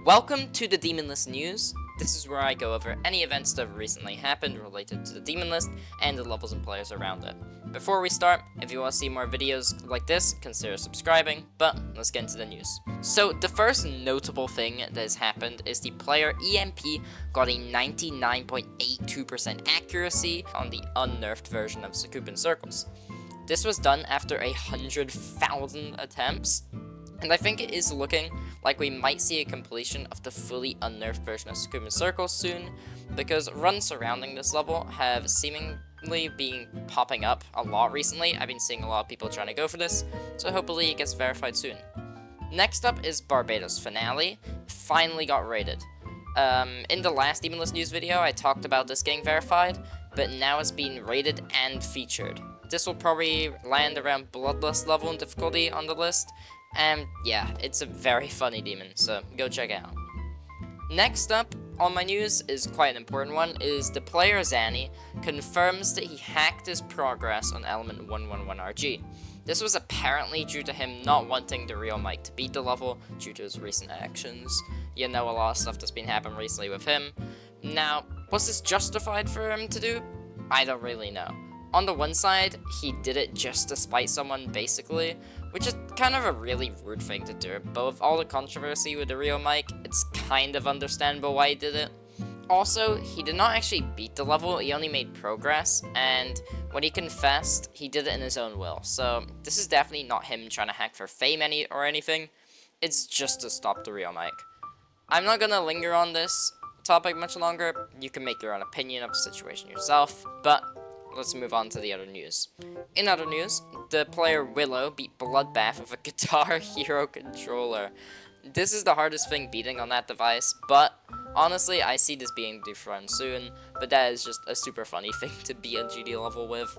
Welcome to the Demon List News. This is where I go over any events that have recently happened related to the Demon List and the levels and players around it. Before we start, if you want to see more videos like this, consider subscribing, but let's get into the news. So the first notable thing that has happened is the player EMP got a 99.82% accuracy on the unnerfed version of Sakupen circles. This was done after 100,000 attempts, and I think it is looking like we might see a completion of the fully unnerfed version of Sakupen circles soon, because runs surrounding this level have seemingly been popping up a lot recently. I've been seeing a lot of people trying to go for this, so hopefully it gets verified soon. Next up is Barbados Finale. Finally got rated. In the last Demon List news video, I talked about this getting verified, but now it's being rated and featured. This will probably land around Bloodlust level in difficulty on the list, and yeah, it's a very funny demon, so go check it out. Next up on my news is quite an important one, is the player Zanny confirms that he hacked his progress on element 111RG. This was apparently due to him not wanting the real Mike to beat the level due to his recent actions. You know, a lot of stuff that's been happening recently with him. Now, was this justified for him to do? I don't really know. On the one side, he did it just to spite someone, basically, which is kind of a really rude thing to do, but with all the controversy with the real Mike, it's kind of understandable why he did it. Also, he did not actually beat the level, he only made progress, and when he confessed, he did it in his own will, so this is definitely not him trying to hack for fame or anything, it's just to stop the real Mike. I'm not gonna linger on this topic much longer, you can make your own opinion of the situation yourself, but let's move on to the other news. In other news, the player Willow beat Bloodbath with a Guitar Hero controller. This is the hardest thing beating on that device, but honestly, I see this being dethroned soon, but that is just a super funny thing to be a GD level with.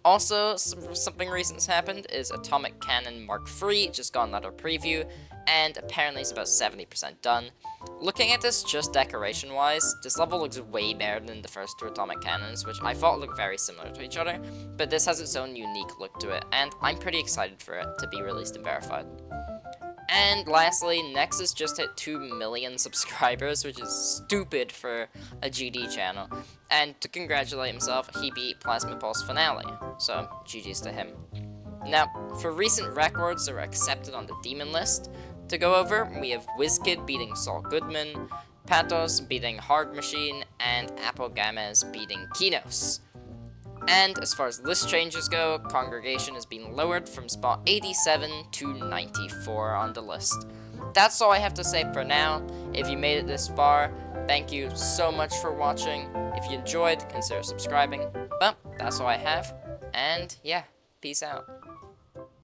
Also, something recent has happened is Atomic Cannon Mark III just got another preview, and apparently it's about 70% done. Looking at this just decoration-wise, this level looks way better than the first two Atomic Cannons, which I thought looked very similar to each other, but this has its own unique look to it, and I'm pretty excited for it to be released and verified. And lastly, Nexus just hit 2 million subscribers, which is stupid for a GD channel. And to congratulate himself, he beat Plasma Pulse Finale, so GG's to him. Now, for recent records that were accepted on the Demon List, to go over, we have WizKid beating Saul Goodman, Patos beating Hard Machine, and Apple Gamez beating Kinos. And as far as list changes go, Congregation has been lowered from spot 87 to 94 on the list. That's all I have to say for now. If you made it this far, thank you so much for watching. If you enjoyed, consider subscribing. But that's all I have, and yeah, peace out.